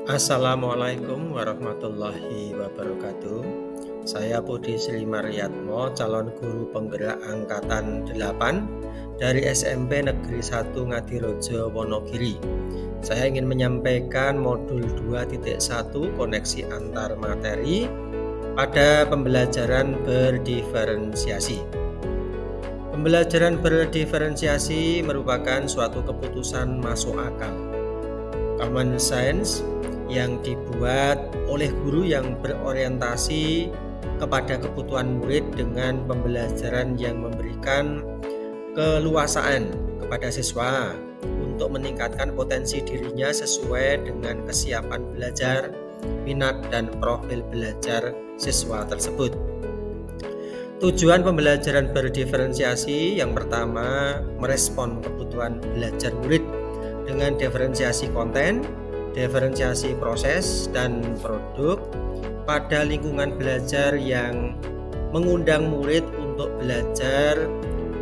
Assalamualaikum warahmatullahi wabarakatuh. Saya Budi Sri Maryatmo, calon guru penggerak angkatan 8 dari SMP Negeri 1 Ngadirojo, Wonogiri. Saya ingin menyampaikan modul 2.1 koneksi antar materi pada pembelajaran berdiferensiasi. Pembelajaran berdiferensiasi merupakan suatu keputusan masuk akal, common sense, yang dibuat oleh guru yang berorientasi kepada kebutuhan murid dengan pembelajaran yang memberikan keluasaan kepada siswa untuk meningkatkan potensi dirinya sesuai dengan kesiapan belajar, minat, dan profil belajar siswa tersebut. Tujuan pembelajaran berdiferensiasi yang pertama, merespon kebutuhan belajar murid dengan diferensiasi konten, diferensiasi proses dan produk pada lingkungan belajar yang mengundang murid untuk belajar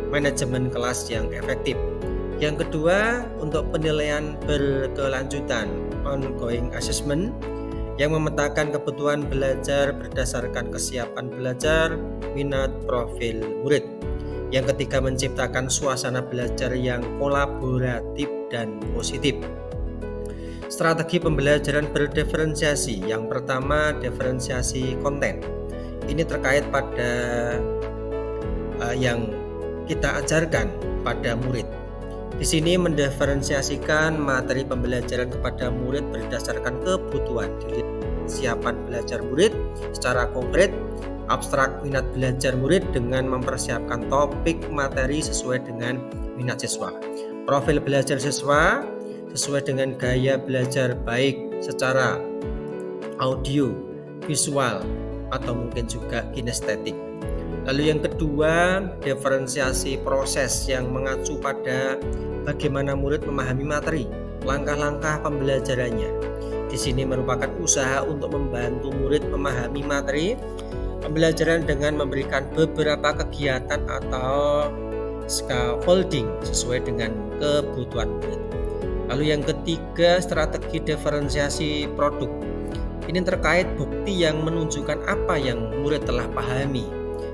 manajemen kelas yang efektif. Yang kedua, untuk penilaian berkelanjutan, ongoing assessment, yang memetakan kebutuhan belajar berdasarkan kesiapan belajar, minat, profil murid. Yang ketiga, menciptakan suasana belajar yang kolaboratif dan positif. Strategi pembelajaran berdiferensiasi. Yang pertama, diferensiasi konten. Ini terkait pada yang kita ajarkan pada murid. Di sini mendiferensiasikan materi pembelajaran kepada murid berdasarkan kebutuhan kesiapan belajar murid secara konkret, abstrak minat belajar murid dengan mempersiapkan topik materi sesuai dengan minat siswa, profil belajar siswa sesuai dengan gaya belajar baik secara audio, visual, atau mungkin juga kinestetik. Lalu yang kedua, diferensiasi proses yang mengacu pada bagaimana murid memahami materi, langkah-langkah pembelajarannya. Di sini merupakan usaha untuk membantu murid memahami materi pembelajaran dengan memberikan beberapa kegiatan atau scaffolding sesuai dengan kebutuhan murid. Lalu yang ketiga, strategi diferensiasi produk. Ini terkait bukti yang menunjukkan apa yang murid telah pahami.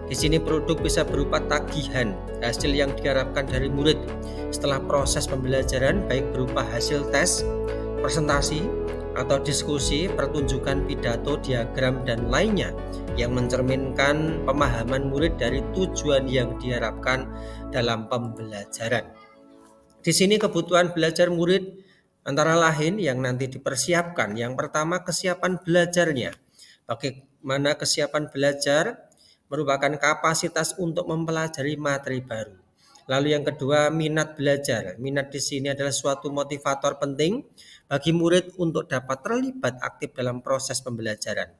Di sini produk bisa berupa tagihan hasil yang diharapkan dari murid setelah proses pembelajaran, baik berupa hasil tes, presentasi, atau diskusi, pertunjukan pidato, diagram, dan lainnya yang mencerminkan pemahaman murid dari tujuan yang diharapkan dalam pembelajaran. Di sini kebutuhan belajar murid antara lain yang nanti dipersiapkan. Yang pertama, kesiapan belajarnya. Bagaimana kesiapan belajar merupakan kapasitas untuk mempelajari materi baru. Lalu yang kedua, minat belajar. Minat di sini adalah suatu motivator penting bagi murid untuk dapat terlibat aktif dalam proses pembelajaran.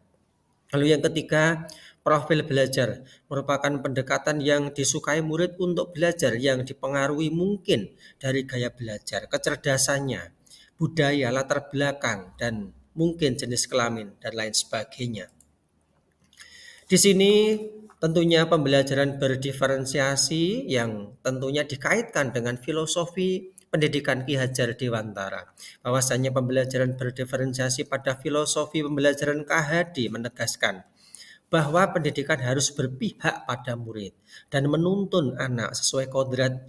Lalu yang ketiga, profil belajar merupakan pendekatan yang disukai murid untuk belajar yang dipengaruhi mungkin dari gaya belajar, kecerdasannya, budaya, latar belakang, dan mungkin jenis kelamin dan lain sebagainya. Di sini tentunya pembelajaran berdiferensiasi yang tentunya dikaitkan dengan filosofi pendidikan Ki Hajar Dewantara. Bahwasanya pembelajaran berdiferensiasi pada filosofi pembelajaran KHD menegaskan bahwa pendidikan harus berpihak pada murid dan menuntun anak sesuai kodrat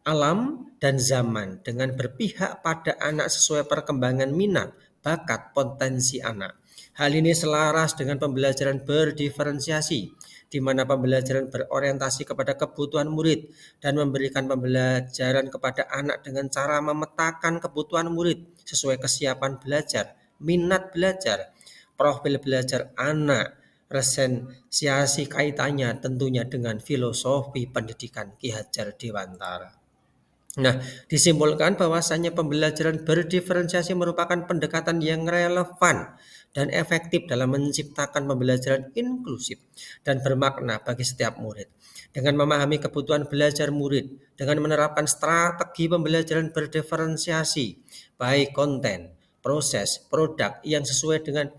alam dan zaman dengan berpihak pada anak sesuai perkembangan minat, bakat, potensi anak. Hal ini selaras dengan pembelajaran berdiferensiasi, di mana pembelajaran berorientasi kepada kebutuhan murid dan memberikan pembelajaran kepada anak dengan cara memetakan kebutuhan murid sesuai kesiapan belajar, minat belajar, profil belajar anak, resensiasi kaitannya tentunya dengan filosofi pendidikan Ki Hajar Dewantara. Nah, disimpulkan bahwasannya pembelajaran berdiferensiasi merupakan pendekatan yang relevan dan efektif dalam menciptakan pembelajaran inklusif dan bermakna bagi setiap murid. Dengan memahami kebutuhan belajar murid, dengan menerapkan strategi pembelajaran berdiferensiasi, baik konten, proses, produk yang sesuai dengan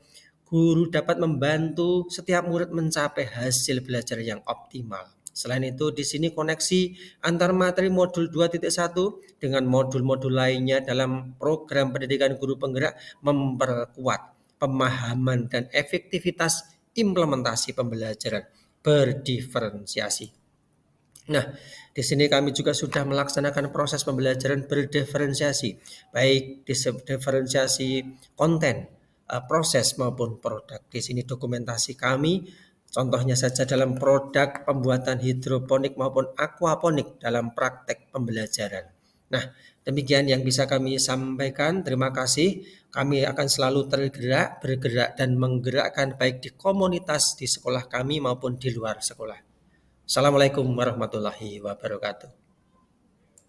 guru dapat membantu setiap murid mencapai hasil belajar yang optimal, Selain itu, di sini koneksi antar materi modul 2.1 dengan modul-modul lainnya dalam program pendidikan guru penggerak memperkuat pemahaman dan efektivitas implementasi pembelajaran berdiferensiasi. Nah, di sini kami juga sudah melaksanakan proses pembelajaran berdiferensiasi, baik diferensiasi konten, proses maupun produk. Di sini dokumentasi kami, contohnya saja dalam produk pembuatan hidroponik maupun aquaponik dalam praktek pembelajaran. Nah, demikian yang bisa kami sampaikan. Terima kasih. Kami akan selalu bergerak dan menggerakkan baik di komunitas di sekolah kami maupun di luar sekolah. Assalamualaikum warahmatullahi wabarakatuh.